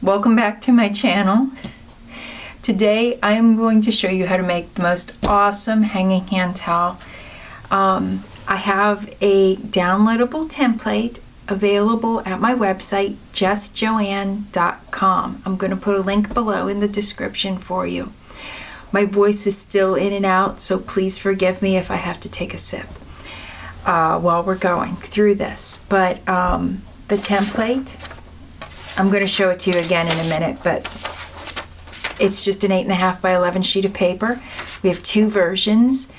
Welcome back to my channel. Today I am going to show you how to make the most awesome hanging hand towel. I have a downloadable template available at my website, justjoann.com. I'm going to put a link below in the description for you. My voice is still in and out, so please forgive me if I have to take a sip while we're going through this. But the template, I'm going to show it to you again in a minute, but it's just an 8.5 by 11 sheet of paper. We have two versions.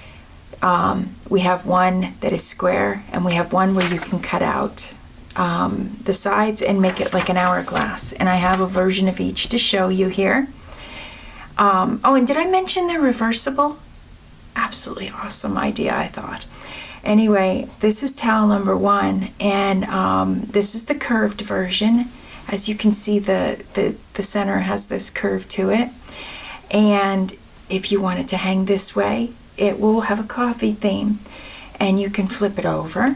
We have one that is square, and we have one where you can cut out the sides and make it like an hourglass. And I have a version of each to show you here. Oh, and did I mention they're reversible? Absolutely awesome idea, I thought. Anyway, this is towel number 1, and this is the curved version. As you can see, the center has this curve to it. And if you want it to hang this way, it will have a coffee theme. And you can flip it over,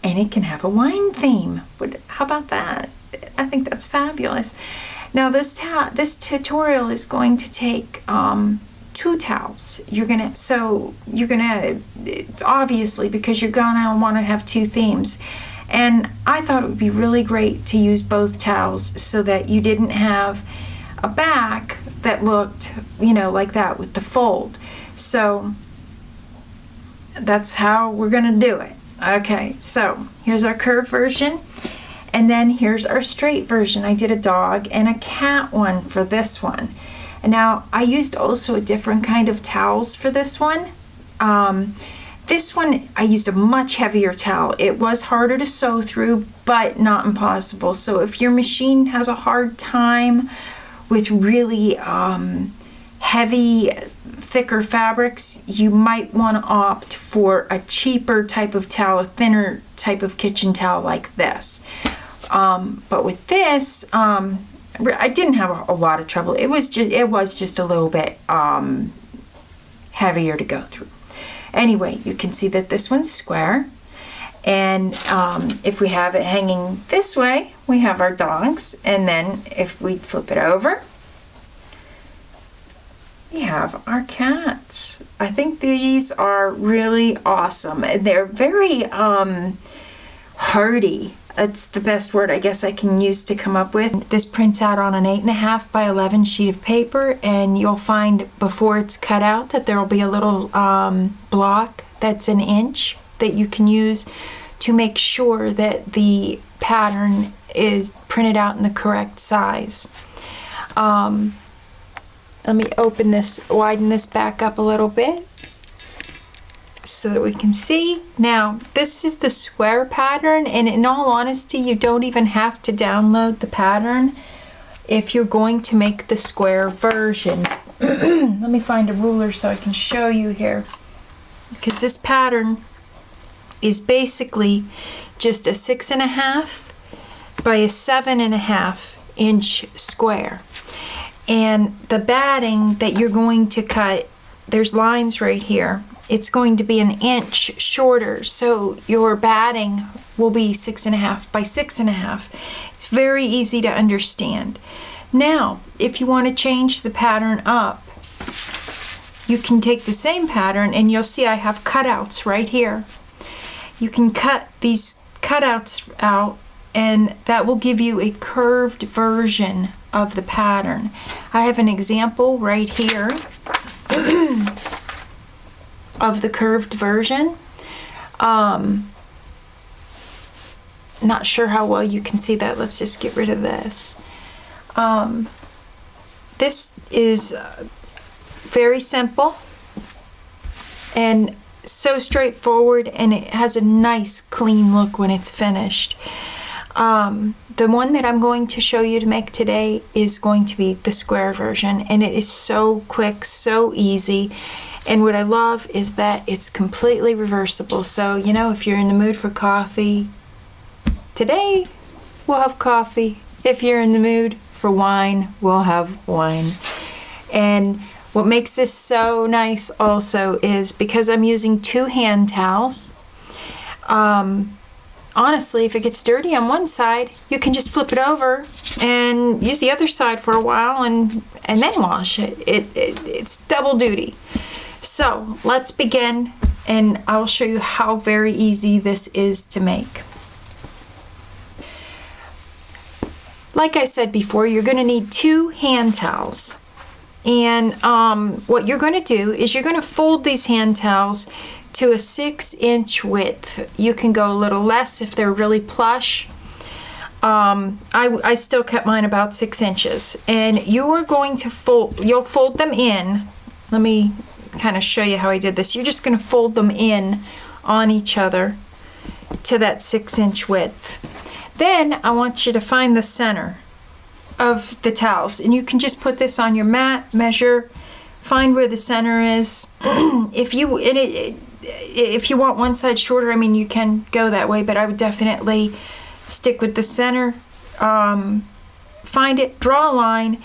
and it can have a wine theme. How about that? I think that's fabulous. Now this tutorial is going to take 2 towels. You're gonna obviously, because you're gonna want to have 2 themes. And I thought it would be really great to use both towels so that you didn't have a back that looked, like that with the fold. So that's how we're gonna do it. Okay, so here's our curved version, and then here's our straight version. I did a dog and a cat one for this one. And now I used also a different kind of towels for this one. This one, I used a much heavier towel. It was harder to sew through, but not impossible. So if your machine has a hard time with really heavy, thicker fabrics, you might want to opt for a cheaper type of towel, a thinner type of kitchen towel like this. But with this, I didn't have a lot of trouble. It was just a little bit heavier to go through. Anyway, you can see that this one's square, and if we have it hanging this way, we have our dogs, and then if we flip it over, we have our cats. I think these are really awesome. They're very hardy. That's the best word I guess I can use to come up with. This prints out on an 8.5 by 11 sheet of paper, and you'll find before it's cut out that there will be a little block that's 1 inch that you can use to make sure that the pattern is printed out in the correct size. Let me widen this back up a little bit so that we can see. Now, this is the square pattern, and in all honesty, you don't even have to download the pattern if you're going to make the square version. Let me find a ruler so I can show you here, because this pattern is basically just a 6.5 by a 7.5 inch square. And the batting that you're going to cut, there's lines right here. It's going to be 1 inch shorter, so your batting will be 6.5 by 6.5. It's very easy to understand. Now, if you want to change the pattern up, you can take the same pattern, and you'll see I have cutouts right here. You can cut these cutouts out, and that will give you a curved version of the pattern. I have an example right here of the curved version. Not sure how well you can see that. Let's just get rid of this. This is very simple and so straightforward, and it has a nice clean look when it's finished. The one that I'm going to show you to make today is going to be the square version, and it is so quick, so easy. And what I love is that it's completely reversible. So, if you're in the mood for coffee, today we'll have coffee. If you're in the mood for wine, we'll have wine. And what makes this so nice also is because I'm using 2 hand towels, honestly, if it gets dirty on one side, you can just flip it over and use the other side for a while and then wash it. It's double duty. So let's begin, and I'll show you how very easy this is to make. Like I said before, you're going to need 2 hand towels. And what you're going to do is you're going to fold these hand towels to a 6-inch width. You can go a little less if they're really plush. I still kept mine about 6 inches. And you are going to you'll fold them in. Let me kind of show you how I did this. You're just going to fold them in on each other to that 6-inch width. Then I want you to find the center of the towels, and you can just put this on your mat, measure, find where the center is. If you want one side shorter, I mean, you can go that way, but I would definitely stick with the center. Find it, draw a line,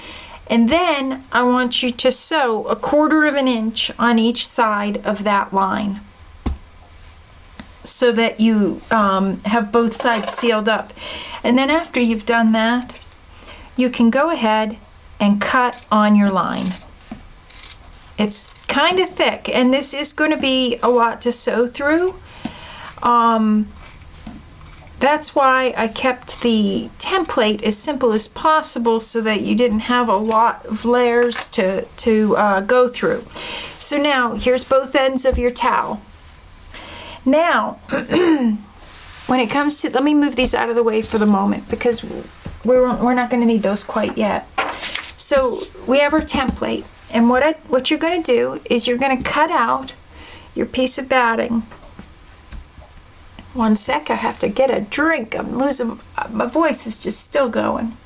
and then I want you to sew 1/4 inch on each side of that line, so that you have both sides sealed up. And then after you've done that, you can go ahead and cut on your line. It's kind of thick, and this is going to be a lot to sew through. That's why I kept the template as simple as possible, so that you didn't have a lot of layers to go through. So now here's both ends of your towel. Now, when it comes to, let me move these out of the way for the moment, because we're not going to need those quite yet. So we have our template, and what you're going to do is you're going to cut out your piece of batting. One sec, I have to get a drink. I'm losing, my voice is just still going.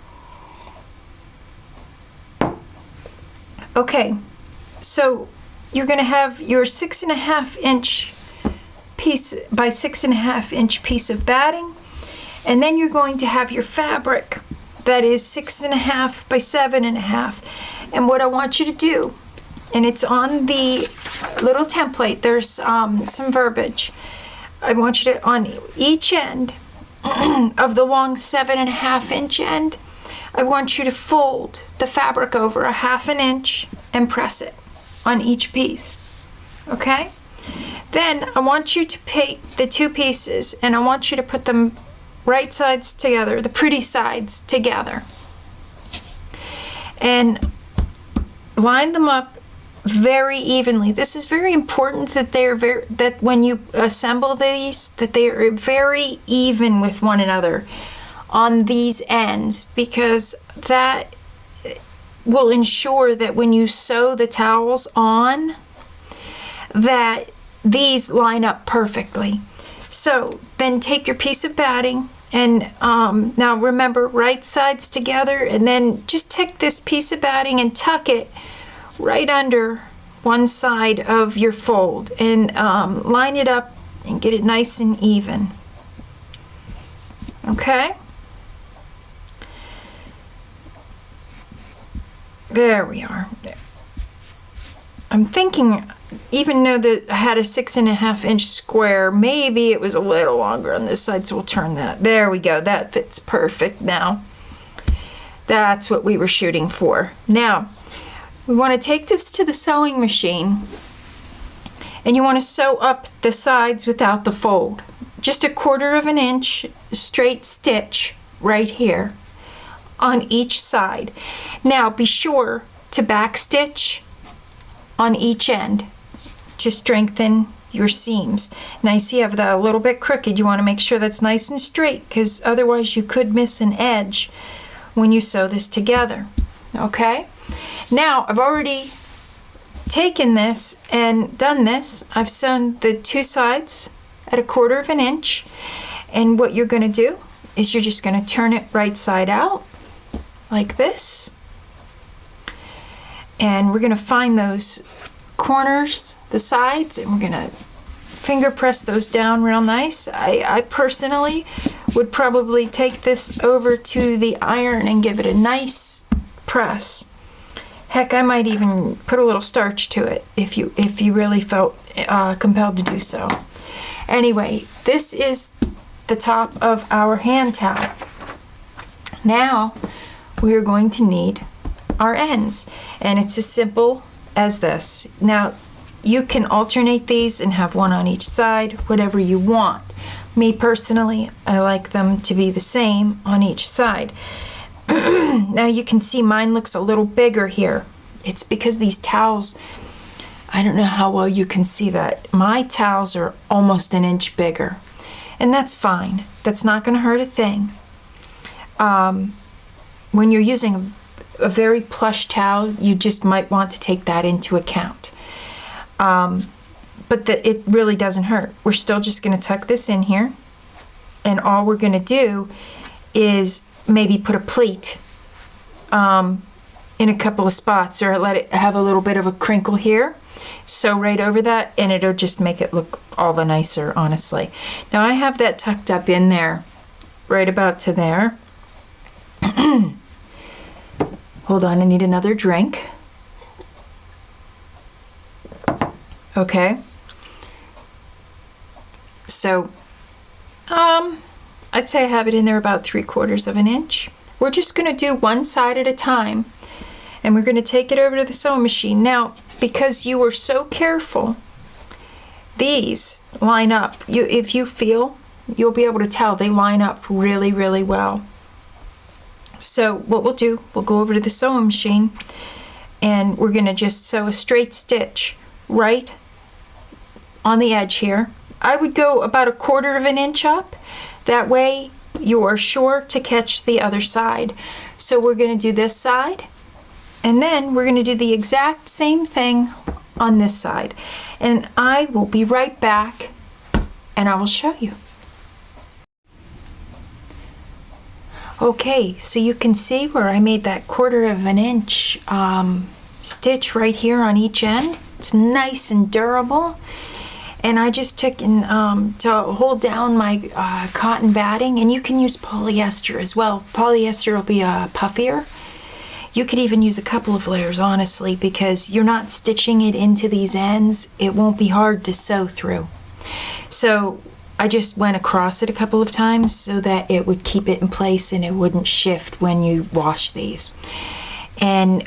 Okay, so you're going to have your 6.5-inch piece by 6.5-inch piece of batting, and then you're going to have your fabric that is 6.5 by 7.5. And what I want you to do, and it's on the little template, there's some verbiage. I want you to, on each end of the long 7.5-inch end, I want you to fold the fabric over 1/2 inch and press it on each piece. Okay? Then I want you to take the 2 pieces, and I want you to put them right sides together, the pretty sides together, and line them up very evenly. This is very important that that when you assemble these, that they are very even with one another on these ends, because that will ensure that when you sew the towels on, that these line up perfectly. So then take your piece of batting, and now remember, right sides together, and then just take this piece of batting and tuck it right under one side of your fold, and line it up and get it nice and even. Okay? There we are. I'm thinking, even though I had a 6.5-inch square, maybe it was a little longer on this side, so we'll turn that. There we go. That fits perfect now. That's what we were shooting for. Now, we want to take this to the sewing machine, and you want to sew up the sides without the fold. Just 1/4 inch straight stitch right here on each side. Now, be sure to back stitch on each end to strengthen your seams. Now you see I have that a little bit crooked. You want to make sure that's nice and straight, because otherwise you could miss an edge when you sew this together. Okay? Now I've already taken this and done this. I've sewn the 2 sides at 1/4 inch, and what you're going to do is you're just going to turn it right side out like this. And we're going to find those corners, the sides, and we're going to finger press those down real nice. I personally would probably take this over to the iron and give it a nice press. Heck, I might even put a little starch to it if you really felt compelled to do so. Anyway, this is the top of our hand towel. Now we are going to need our ends, and it's as simple as this. Now you can alternate these and have one on each side, whatever you want. Me personally, I like them to be the same on each side. Now you can see mine looks a little bigger here. It's because these towels, I don't know how well you can see that. My towels are almost an inch bigger, and that's fine. That's not going to hurt a thing. When you're using a very plush towel, you just might want to take that into account. But it really doesn't hurt. We're still just going to tuck this in here, and all we're going to do is maybe put a pleat in a couple of spots, or let it have a little bit of a crinkle here. Sew right over that, and it'll just make it look all the nicer, honestly. Now I have that tucked up in there, right about to there. Hold on, I need another drink. Okay. So, I'd say I have it in there about 3/4 of an inch. We're just going to do one side at a time, and we're going to take it over to the sewing machine. Now, because you were so careful, these line up. If you feel, you'll be able to tell they line up really, really well. So what we'll do, we'll go over to the sewing machine, and we're going to just sew a straight stitch right on the edge here. I would go about 1/4 of an inch up. That way you are sure to catch the other side. So we're going to do this side, and then we're going to do the exact same thing on this side. And I will be right back, and I will show you. Okay, so you can see where I made that 1/4 of an inch stitch right here on each end. It's nice and durable. And I just took to hold down my cotton batting, and you can use polyester as well. Polyester will be puffier. You could even use a couple of layers, honestly, because you're not stitching it into these ends. It won't be hard to sew through. So I just went across it a couple of times so that it would keep it in place and it wouldn't shift when you wash these. And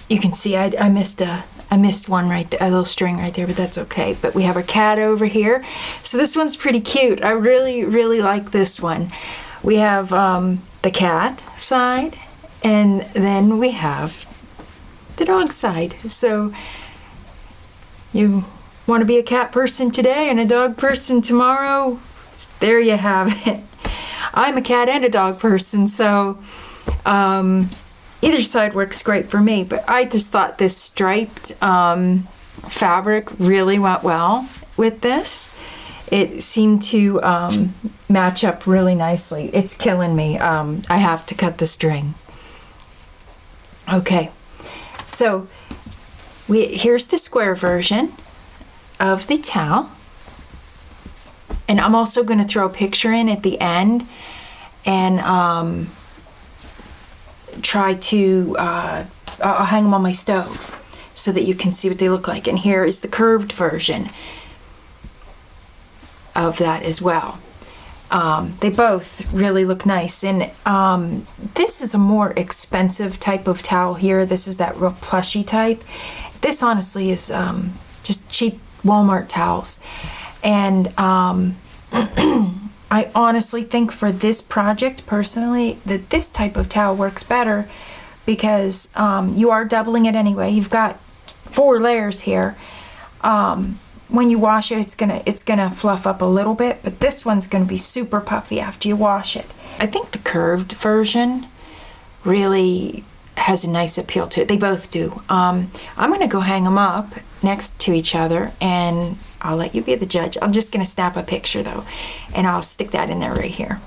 you can see I missed one right there, a little string right there, but that's okay. But we have a cat over here. So this one's pretty cute. I really, really like this one. We have the cat side, and then we have the dog side. So you want to be a cat person today and a dog person tomorrow? There you have it. I'm a cat and a dog person, so either side works great for me, but I just thought this striped fabric really went well with this. It seemed to match up really nicely. It's killing me. I have to cut the string. Okay, so here's the square version of the towel, and I'm also going to throw a picture in at the end, and try to I'll hang them on my stove so that you can see what they look like. And here is the curved version of that as well. They both really look nice, and this is a more expensive type of towel here. This is that real plushy type. This honestly is just cheap Walmart towels, and I honestly think for this project personally that this type of towel works better, because you are doubling it anyway. You've got 4 layers here. When you wash it, it's gonna fluff up a little bit, but this one's gonna be super puffy after you wash it. I think the curved version really has a nice appeal to it. They both do. I'm gonna go hang them up next to each other, and I'll let you be the judge. I'm just gonna snap a picture though, and I'll stick that in there right here.